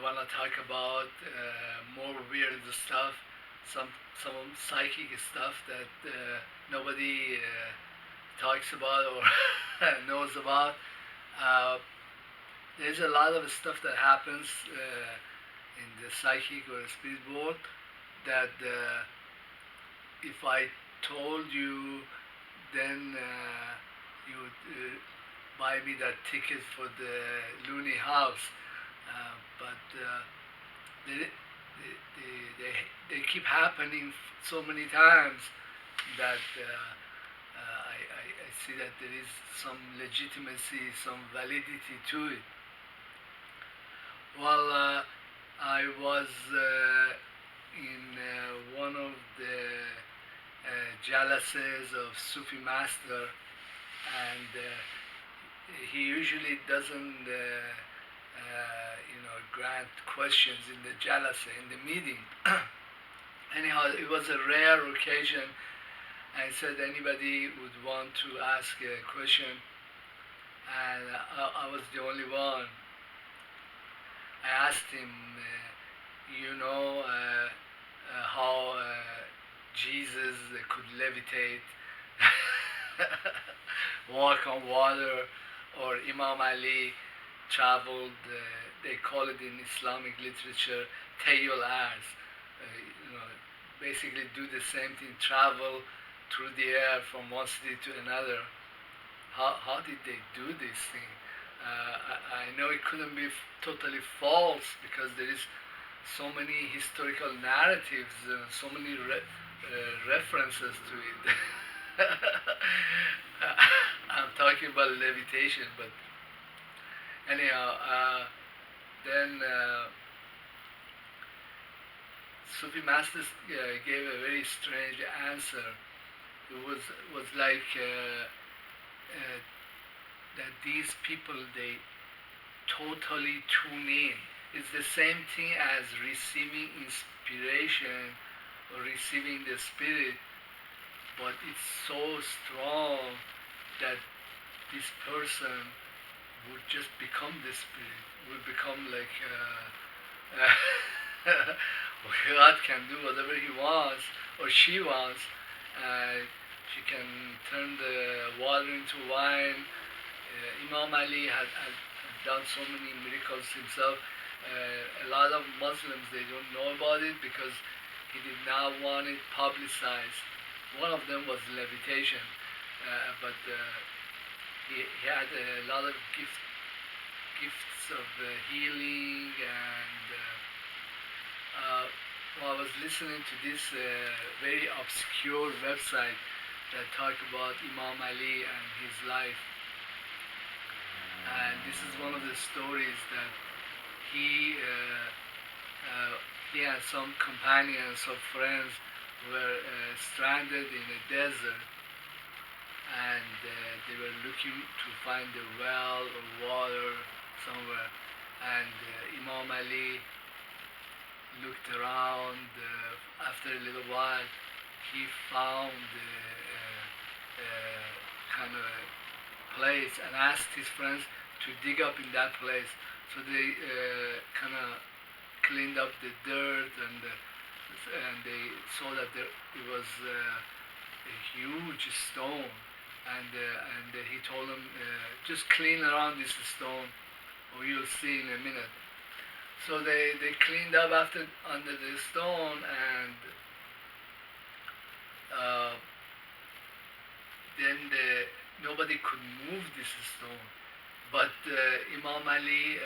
want to talk about more weird stuff, some some psychic stuff that nobody talks about or knows about. Uh, there's a lot of stuff that happens in the psychic or spirit world that if I told you, then you would buy me that ticket for the loony house. But they, they keep happening so many times that I see that there is some legitimacy, some validity to it. Well, I was in one of the jalasas of Sufi master, and he usually doesn't, grant questions in the jalasa, in the meeting. Anyhow, it was a rare occasion. I said anybody would want to ask a question, and I was the only one. I asked him, how Jesus could levitate, walk on water, or Imam Ali traveled, they call it in Islamic literature, Tayyul Ars. Basically do the same thing, travel through the air from one city to another. How did they do this thing? I know it couldn't be totally false because there is so many historical narratives and so many references to it. I'm talking about levitation, but anyhow, then Sufi masters gave a very strange answer. It was like that these people, they totally tune in. It's the same thing as receiving inspiration or receiving the spirit, but it's so strong that this person would just become the spirit, would become like God can do whatever he wants or she wants. She can turn the water into wine. Imam Ali had done so many miracles himself. A lot of Muslims, they don't know about it because he did not want it publicized. One of them was levitation, but he had a lot of gifts of healing, and I was listening to this very obscure website that talked about Imam Ali and his life. And this is one of the stories that he he and some companions or friends were stranded in a desert, and they were looking to find a well or water somewhere. And Imam Ali looked around. After a little while, he found a kind of a place and asked his friends to dig up in that place. So they kind of cleaned up the dirt, and they saw that it was a huge stone. And he told them, just clean around this stone, or you'll see in a minute. So they cleaned up after under the stone, and then nobody could move this stone. But Imam Ali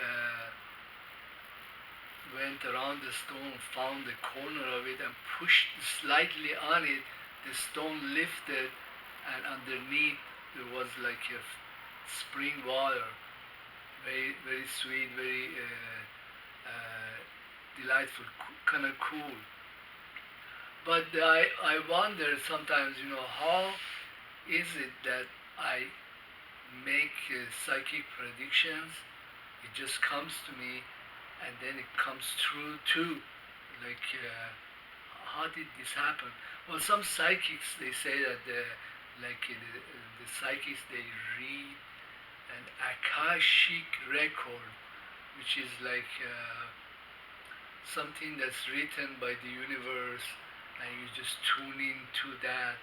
went around the stone, found the corner of it, and pushed slightly on it. The stone lifted, and underneath there was like a spring water, very very sweet, very delightful, kind of cool. But I wonder sometimes, how is it that I make psychic predictions? It just comes to me, and then it comes true too. Like, how did this happen? Well, some psychics, they say that the psychics, they read an akashic record, which is like something that's written by the universe, and you just tune in to that.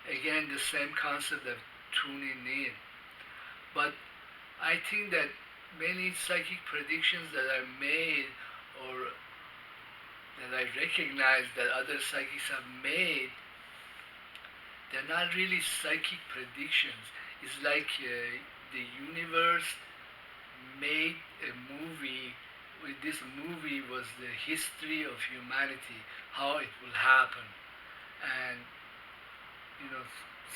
Again, the same concept of tuning in. But I think that many psychic predictions that are made, or that I recognize that other psychics have made, they're not really psychic predictions. It's like the universe made a movie. This movie was the history of humanity, how it will happen. And you know,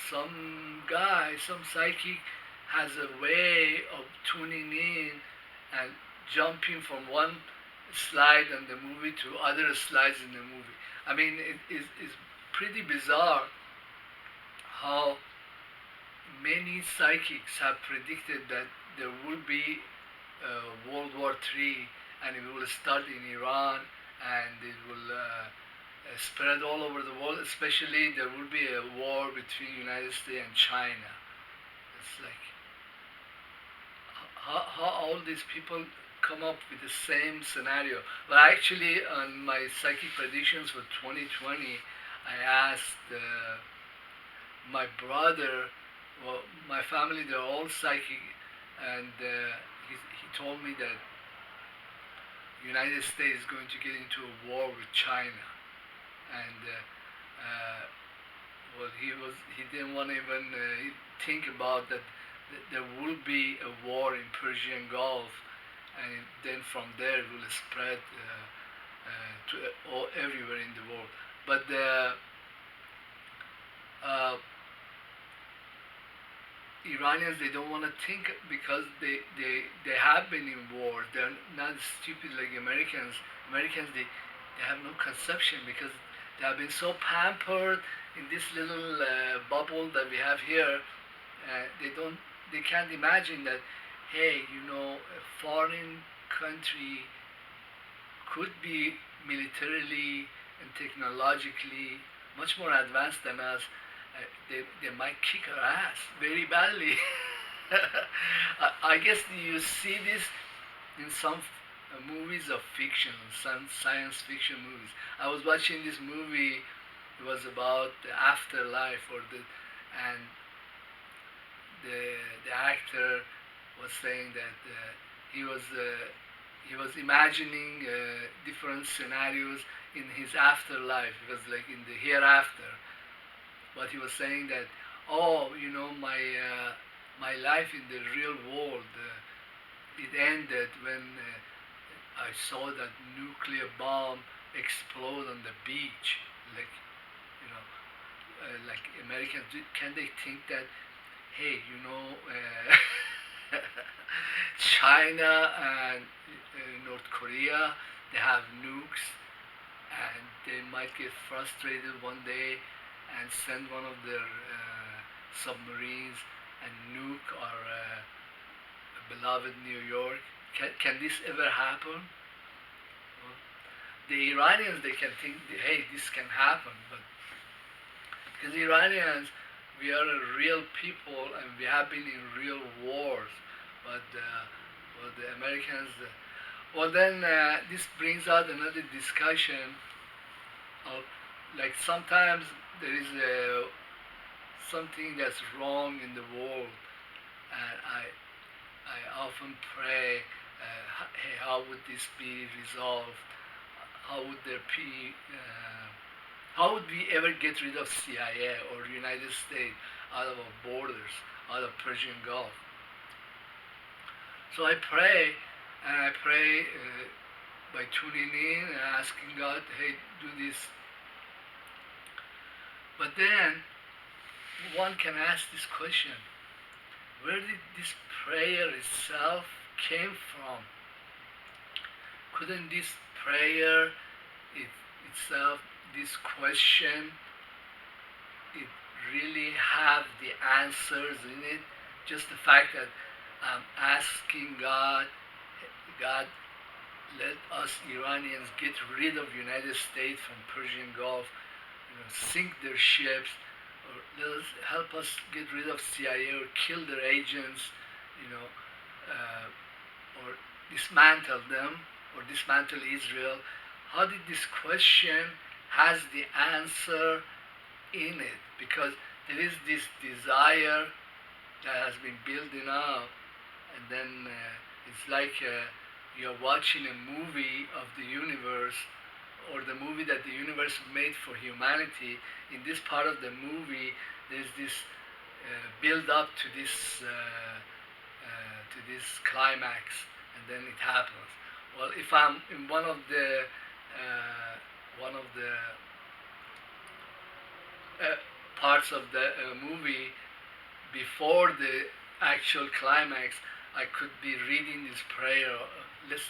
some guy, some psychic has a way of tuning in and jumping from one slide in the movie to other slides in the movie. I mean, it's pretty bizarre how many psychics have predicted that there will be World War III, and it will start in Iran, and it will spread all over the world. Especially there will be a war between United States and China. It's like how all these people come up with the same scenario. But actually, on my psychic predictions for 2020, I asked my brother, well, my family, they're all psychic, and he told me that United States is going to get into a war with China, and well, he didn't want to even think about that. There will be a war in Persian Gulf, and then from there it will spread to everywhere in the world. But uh, Iranians, they don't want to think because they have been in war. They're not stupid like Americans. Americans, they have no conception because they have been so pampered in this little bubble that we have here. They can't imagine that, hey, a foreign country could be militarily and technologically much more advanced than us. They might kick our ass very badly. I guess you see this in some movies of fiction, some science fiction movies. I was watching this movie. It was about the afterlife, and the actor was saying that he was imagining different scenarios in his afterlife. It was like in the hereafter. But he was saying that, oh, my life in the real world, it ended when I saw that nuclear bomb explode on the beach. Like, like Americans, can they think that, hey, China and North Korea, they have nukes, and they might get frustrated one day and send one of their submarines and nuke our beloved New York. Can this ever happen? Well, the Iranians, they can think, hey, this can happen, but because Iranians, we are a real people and we have been in real wars, but well, the Americans. Well, then this brings out another discussion of, like, sometimes there is something that's wrong in the world, and I often pray, hey, how would this be resolved? How would there be? How would we ever get rid of CIA or United States out of our borders, out of Persian Gulf? So I pray, and I pray by tuning in and asking God, hey, do this. But then one can ask this question: where did this prayer itself came from? Couldn't this prayer itself, this question, it really have the answers in it? Just the fact that I'm asking God, God, let us Iranians get rid of United States from Persian Gulf, sink their ships, or let us help us get rid of CIA or kill their agents, you know, or dismantle them, or dismantle Israel. how did this question has the answer in it? Because there is this desire that has been building up, and then it's like you're watching a movie of the universe, or the movie that the universe made for humanity. In this part of the movie, there's this build up to this climax, and then it happens. Well, if I'm in one of the parts of the movie before the actual climax, I could be reading this prayer. Let's,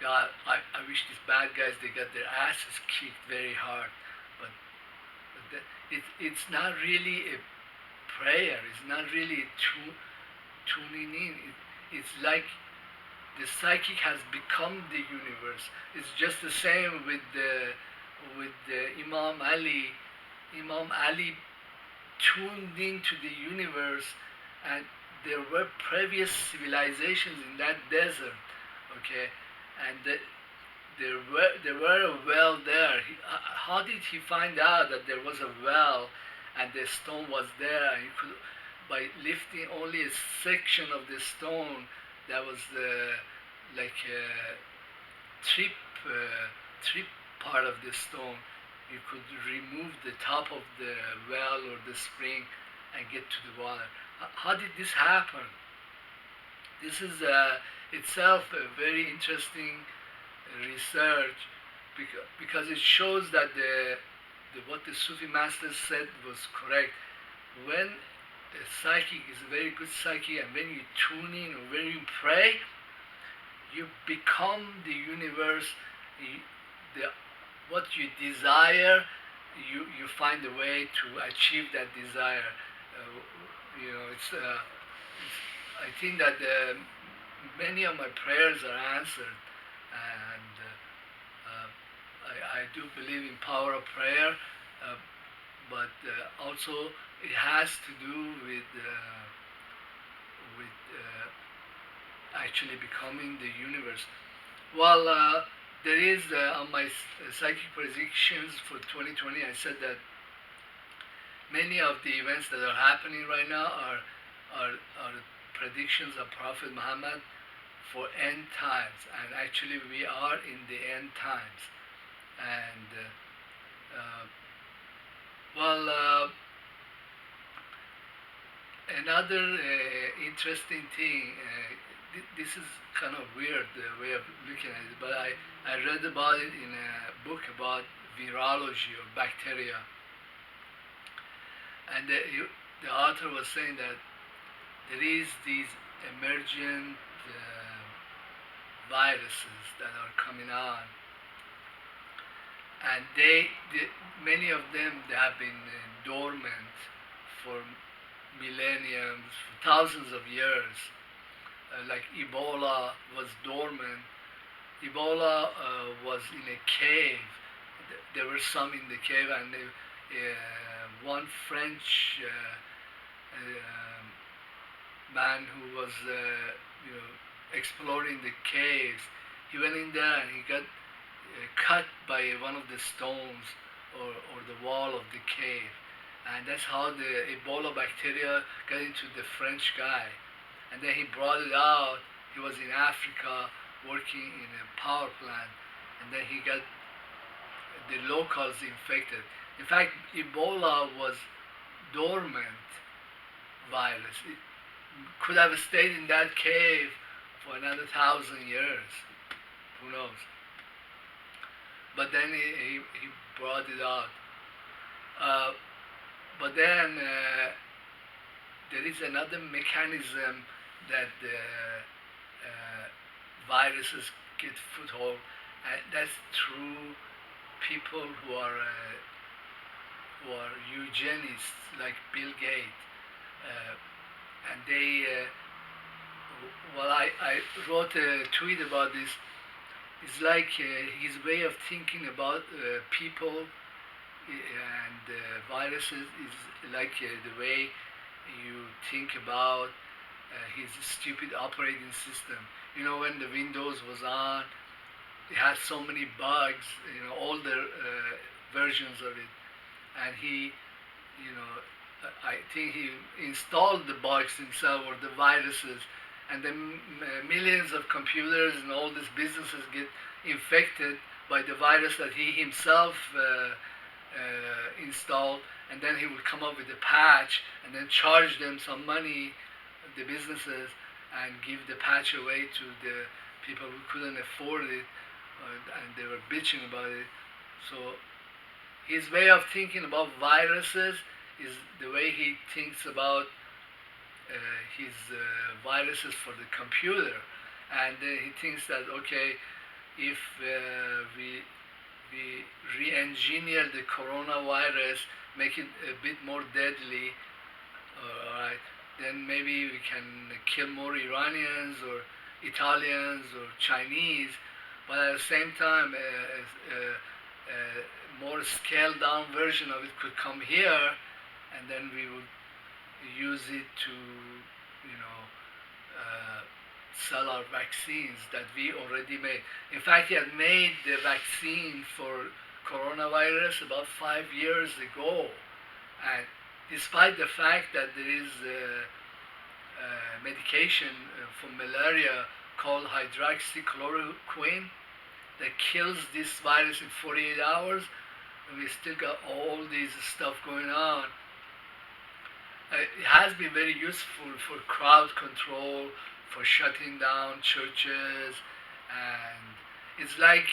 God, I wish these bad guys they got their asses kicked very hard, but it's not really a prayer. It's not really tuning in. It's like the psychic has become the universe. It's just the same with the Imam Ali. Imam Ali tuned into the universe, and there were previous civilizations in that desert. Okay, and there were a well there. How did he find out that there was a well and the stone was there? And he could, by lifting only a section of the stone that was like a trip, trip part of the stone, you could remove the top of the well or the spring and get to the water. How did this happen? This is itself a very interesting research, because it shows that what the Sufi masters said was correct. When a psychic is a very good psychic, and when you tune in or when you pray, you become the universe. The, what you desire, you find a way to achieve that desire. I think that many of my prayers are answered, and I do believe in power of prayer, but also it has to do with actually becoming the universe. Well, there is on my psychic predictions for 2020. I said that many of the events that are happening right now are predictions of Prophet Muhammad for end times, and actually we are in the end times. And well, another interesting thing. This is kind of weird the way of looking at it, but I read about it in a book about virology or bacteria, and the author was saying that there is these emergent viruses that are coming on, and many of them they have been dormant for millenniums, for thousands of years. Like Ebola was dormant. Ebola was in a cave. There were some in the cave, and one French man who was exploring the caves, he went in there and he got cut by one of the stones or the wall of the cave, and that's how the Ebola bacteria got into the French guy. And then he brought it out. He was in Africa working in a power plant, and then he got the locals infected. In fact, Ebola was dormant virus. It could have stayed in that cave for another 1,000 years. Who knows? But then he brought it out. But then there is another mechanism that the viruses get foothold, and that's through people who are eugenists, like Bill Gates, and they. Well, I wrote a tweet about this. It's like his way of thinking about people and viruses is like the way you think about his stupid operating system. You know, when the Windows was on, it has so many bugs, older versions of it, and he, I think he installed the bugs himself or the viruses, and then millions of computers and all these businesses get infected by the virus that he himself installed, and then he would come up with a patch and then charge them some money, the businesses, and give the patch away to the people who couldn't afford it, and they were bitching about it. So his way of thinking about viruses is the way he thinks about his viruses for the computer, and he thinks that okay, if we re-engineer the coronavirus, make it a bit more deadly, alright, then maybe we can kill more Iranians or Italians or Chinese, but at the same time, a more scaled down version of it could come here, and then we would use it to, sell our vaccines that we already made. In fact, he had made the vaccine for coronavirus about 5 years ago, and despite the fact that there is a medication for malaria called hydroxychloroquine that kills this virus in 48 hours, and we still got all these stuff going on. It has been very useful for crowd control, for shutting down churches, and it's like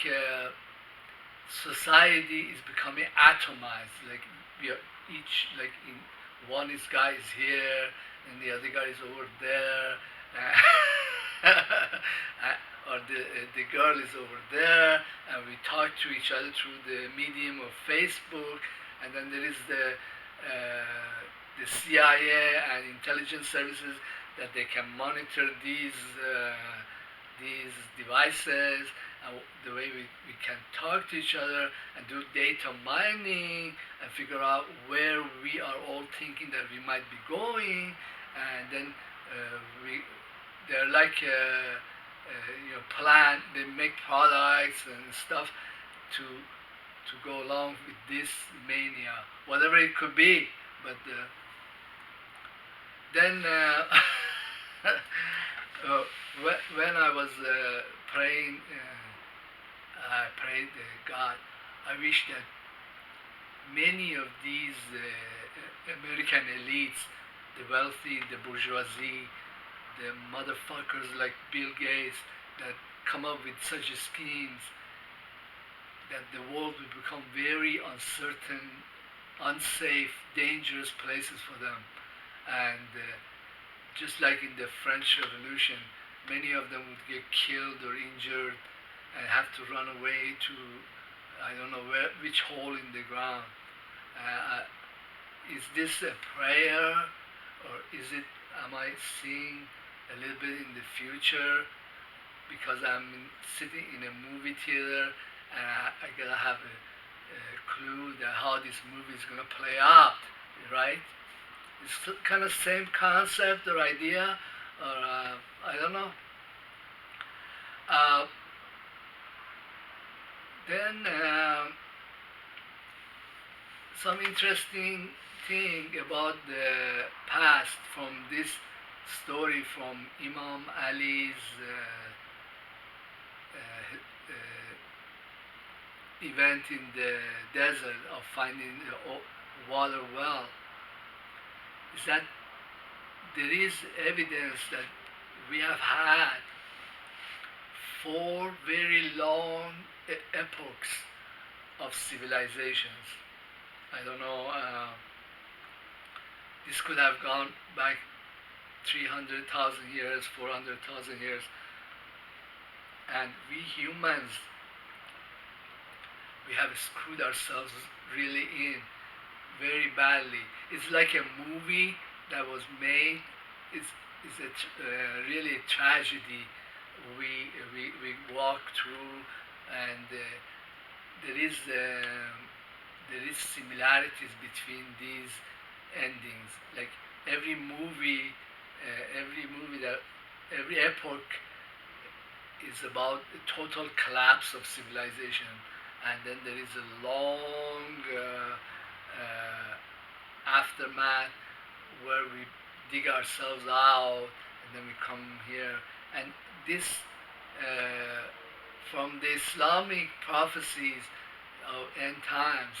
society is becoming atomized. Like we are each like in one is guy is here and the other guy is over there, or the girl is over there, and we talk to each other through the medium of Facebook, and then there is the CIA and intelligence services that they can monitor these devices, and the way we can talk to each other and do data mining and figure out where we are all thinking that we might be going, and then we they're like plan, they make products and stuff to go along with this mania, whatever it could be. But then when I was praying, I prayed God, I wish that many of these American elites, the wealthy, the bourgeoisie, the motherfuckers like Bill Gates that come up with such schemes, that the world will become very uncertain, unsafe, dangerous places for them. And just like in the French Revolution, many of them would get killed or injured and have to run away to, I don't know which hole in the ground. Is this a prayer, or am I seeing a little bit in the future because I'm sitting in a movie theater and I gotta have a clue that how this movie is gonna play out, right? It's kind of same concept or idea, or I don't know. Uh, then some interesting thing about the past from this story from Imam Ali's event in the desert of finding a water well, is that there is evidence that we have had 4 very long epochs of civilizations. I don't know, this could have gone back 300,000 years, 400,000 years, and we humans, we have screwed ourselves really in very badly. It's like a movie that was made. It's really a tragedy we walk through, and there is similarities between these endings. Like every movie that every epoch is about a total collapse of civilization, and then there is a long aftermath where we dig ourselves out, and then we come here. And this, uh, from the Islamic prophecies of end times,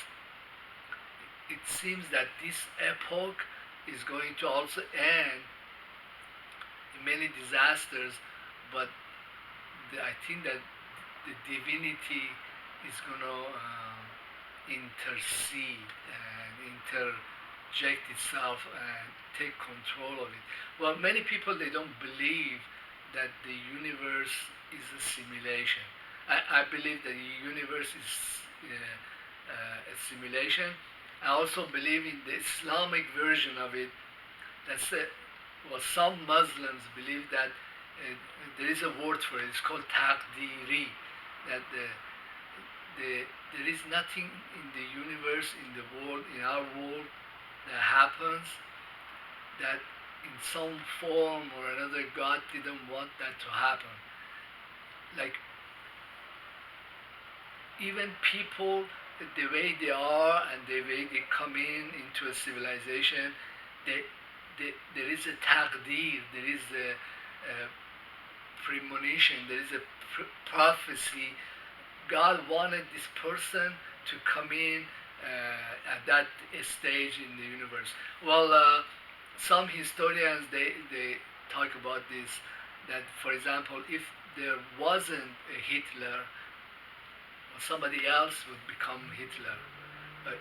it seems that this epoch is going to also end in many disasters, but I think that the divinity is going to intercede and interject itself and take control of it. Well, many people, they don't believe that the universe is a simulation. I believe that the universe is a simulation. I also believe in the Islamic version of it. That's it. Well, some Muslims believe that there is a word for it. It's called taqdiri. That the, there is nothing in the universe, in the world, in our world, that happens that in some form or another God didn't want that to happen. Like even people, the way they are and the way they come into a civilization, there is a taqdir, there is a premonition, there is a prophecy. God wanted this person to come in at that stage in the universe. Well, some historians, they talk about this, that for example, if there wasn't a Hitler, somebody else would become Hitler.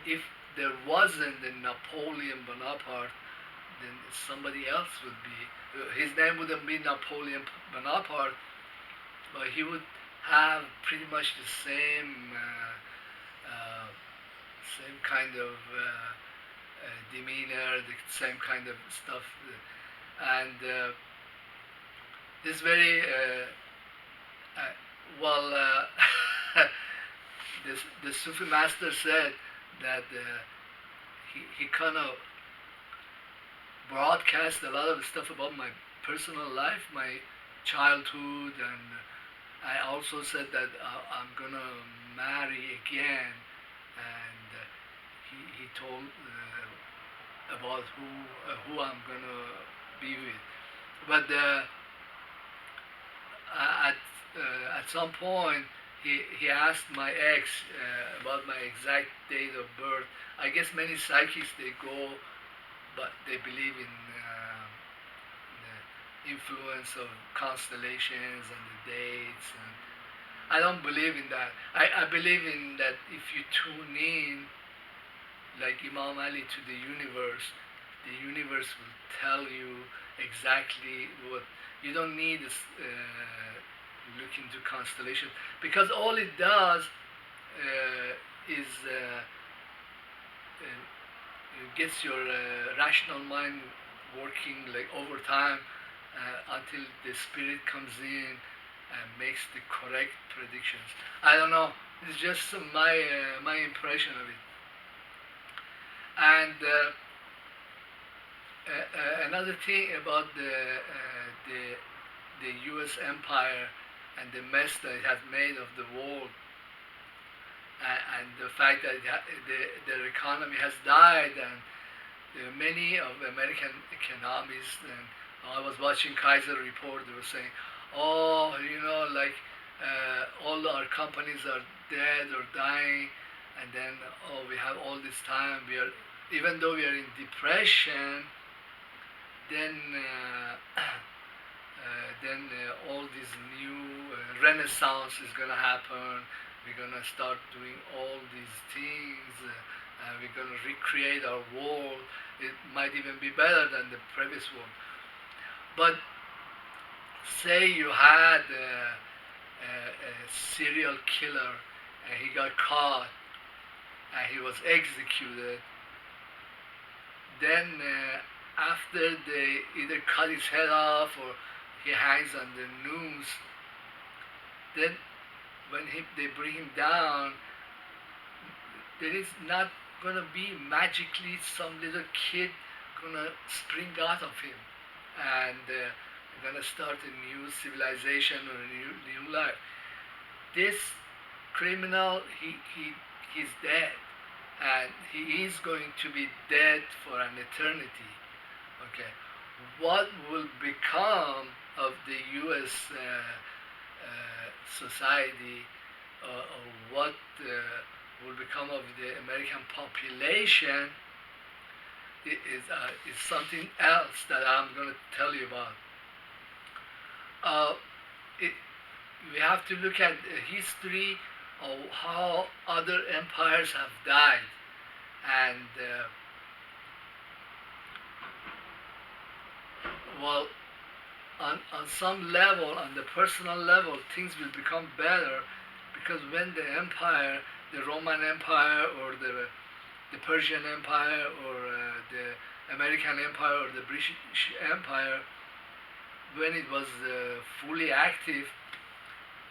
If there wasn't a Napoleon Bonaparte, then somebody else would be. His name wouldn't be Napoleon Bonaparte, but he would have pretty much the same kind of demeanor, the same kind of stuff, and this very well. The Sufi master said that he kind of broadcast a lot of stuff about my personal life, my childhood, and I also said that I'm gonna marry again, and he told about who I'm gonna be with. But at some point, he asked my ex about my exact date of birth. I guess many psychics, they go, but they believe in the influence of constellations and the dates. And I don't believe in that. I believe in that if you tune in, like Imam Ali, to the universe will tell you exactly what. You don't need this. Look into constellation, because all it does is gets your rational mind working like over time until the spirit comes in and makes the correct predictions. I don't know. It's just my impression of it. And another thing about the U.S. empire and the mess that it has made of the world, and the fact that their economy has died, and many of American economists, and I was watching Kaiser report, they were saying, oh, like all our companies are dead or dying, and then, oh, we have all this time, even though we are in depression, then all this new renaissance is going to happen. We're going to start doing all these things. We're going to recreate our world. It might even be better than the previous world. But say you had a serial killer and he got caught and he was executed. Then after they either cut his head off or he hangs on the noose, then when they bring him down, there is not going to be magically some little kid going to spring out of him and we're gonna start a new civilization or a new life. This criminal, he's dead, and he is going to be dead for an eternity. Okay, what will become of the U.S. Society, or what will become of the American population is something else that I'm going to tell you about. Uh, it, we have to look at the history of how other empires have died, and well, on some level, on the personal level, things will become better because when the empire, the Roman Empire or the Persian Empire or the American Empire or the British Empire, when it was fully active,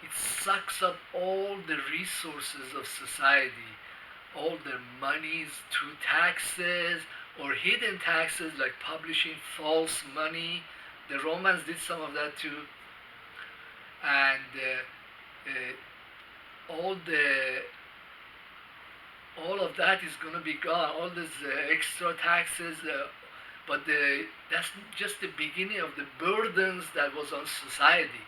it sucks up all the resources of society, all their monies through taxes or hidden taxes like publishing false money. The Romans did some of that too, and all the all of that is going to be gone. All these extra taxes, but that's just the beginning of the burdens that was on society.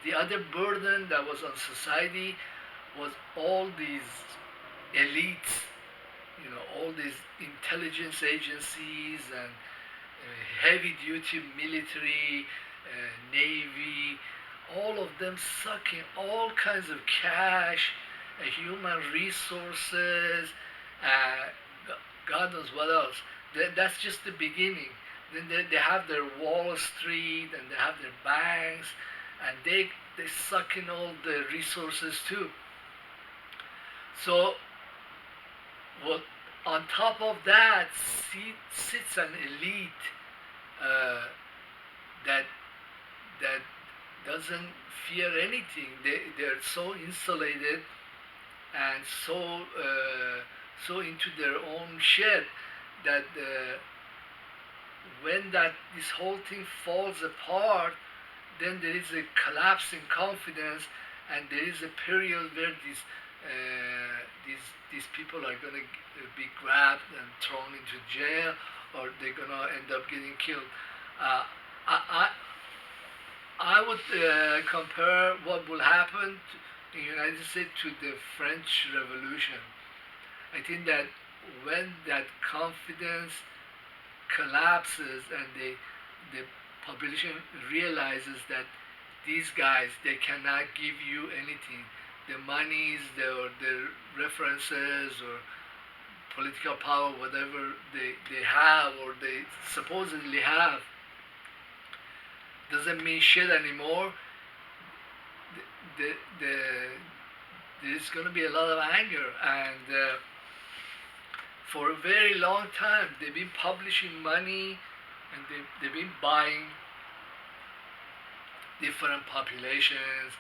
The other burden that was on society was all these elites, all these intelligence agencies and heavy duty military, navy, all of them sucking all kinds of cash, human resources, uh, God knows what else. That's just the beginning. Then they have their Wall Street and they have their banks, and they suck in all the resources too. So what on top of that sits an elite uh, that that doesn't fear anything. They're so insulated and so into their own shed that when that this whole thing falls apart, then there is a collapse in confidence, and there is a period where these people are going to be grabbed and thrown into jail, or they're going to end up getting killed. Uh, I, I would compare what will happen in the United States to the French Revolution. I think that when that confidence collapses and the population realizes that these guys, they cannot give you anything, the monies, or the references or political power, whatever they have or they supposedly have, doesn't mean shit anymore. The there's going to be a lot of anger, and for a very long time they've been publishing money, and they've been buying different populations,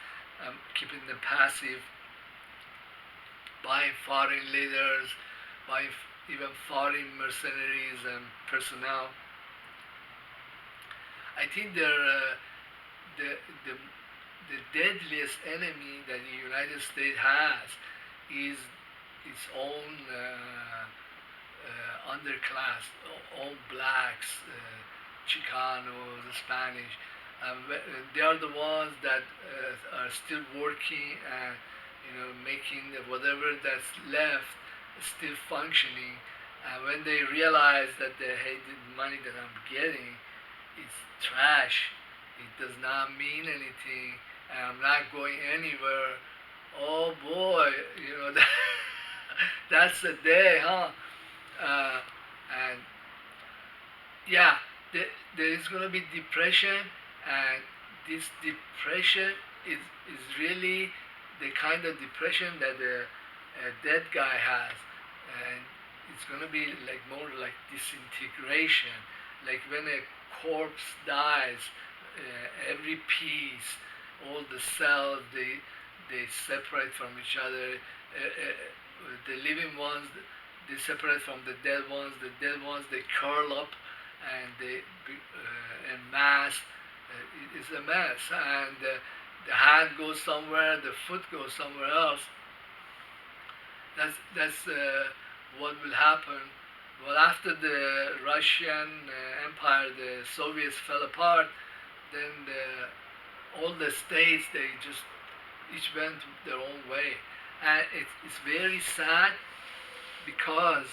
keeping them passive, buying foreign leaders, buying even foreign mercenaries and personnel. I think the, the, the deadliest enemy that the United States has is its own underclass, all blacks, Chicanos, Spanish. They are the ones that are still working and making whatever that's left still functioning. And when they realize that the money that I'm getting is trash, it does not mean anything, and I'm not going anywhere. Oh boy, that, that's the day, huh? And yeah, there is going to be depression, and this depression is really the kind of depression that a dead guy has, and it's going to be like more like disintegration, like when a corpse dies, every piece, all the cells, they separate from each other. The living ones, they separate from the dead ones. The dead ones, they curl up and they en mass, It's a mess, and the hand goes somewhere, the foot goes somewhere else. That's what will happen. Well, after the Russian Empire, the Soviets fell apart. Then all the states, they just each went their own way, and it's very sad because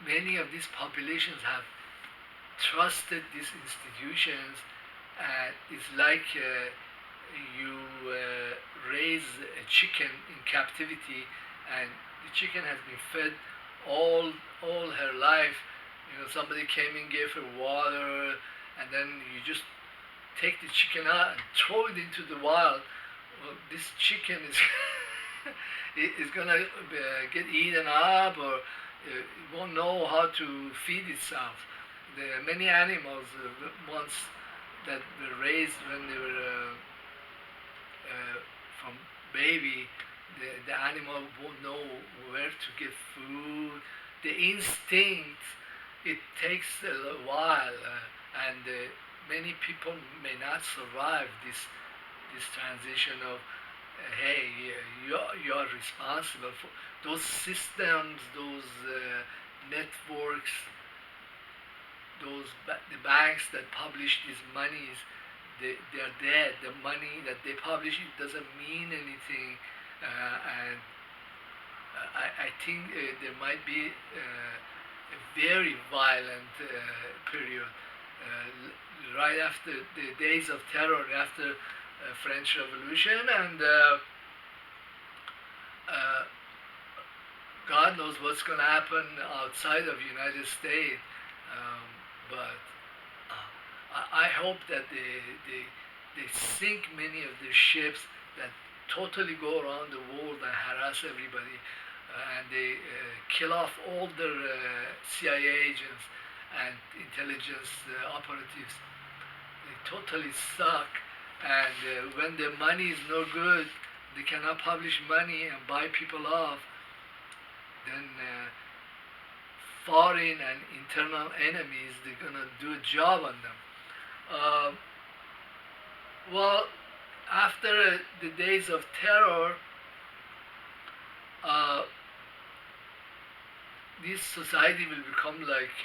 many of these populations have trusted these institutions, and it's like you raise a chicken in captivity, and the chicken has been fed all all her life. Somebody came and gave her water, and then you just take the chicken out and throw it into the wild. Well, this chicken is is gonna get eaten up, or it won't know how to feed itself. There are many animals once that were raised when they were from baby. The animal won't know where to get food. The instinct, it takes a while, and many people may not survive this transition of hey, you're responsible for those systems, those networks, the banks that publish these monies. They're dead. The money that they publish, it doesn't mean anything, and I think there might be a very violent period right after the days of terror, after French Revolution, and uh, God knows what's going to happen outside of United States. But I hope that they sink many of the ships that totally go around the world and harass everybody, and they kill off all their CIA agents and intelligence operatives. They totally suck, and when the money is no good, they cannot publish money and buy people off. Then foreign and internal enemies, they're gonna do a job on them. Uh, well, after the days of terror, uh, this society will become like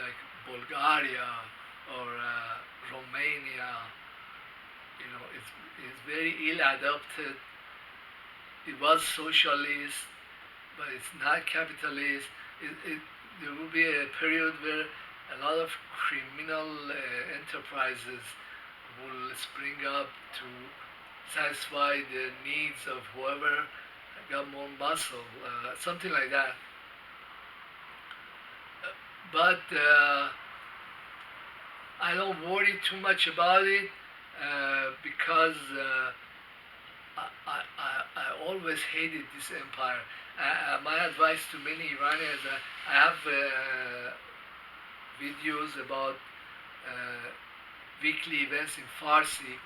like Bulgaria or Romania. It's very ill adapted. It was socialist, but it's not capitalist. There will be a period where a lot of criminal enterprises will spring up to satisfy the needs of whoever got more muscle, something like that. But I don't worry too much about it because I always hated this empire. My advice to many Iranians, I have videos about weekly events in Farsi.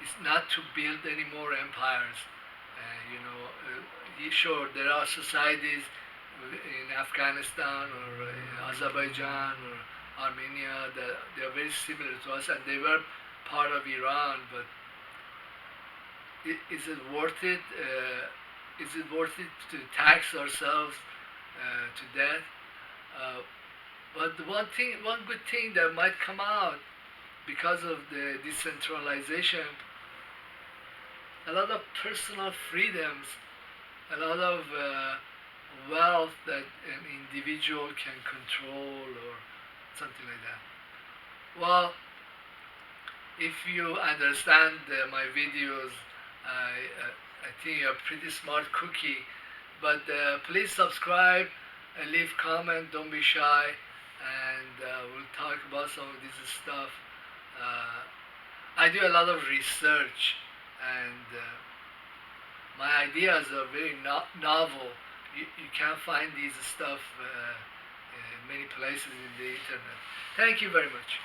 Is not to build any more empires. Sure, there are societies in Afghanistan or Azerbaijan or Armenia that they are very similar to us, and they were part of Iran. But is it worth it? Is it worth it to tax ourselves to death? Uh, but one good thing that might come out because of the decentralization, a lot of personal freedoms, a lot of wealth that an individual can control or something like that. Well, if you understand my videos, I think you're a pretty smart cookie. But please subscribe and leave comment. Don't be shy, and we'll talk about some of this stuff. I do a lot of research, and my ideas are very novel. You can't find these stuff in many places in the internet. Thank you very much.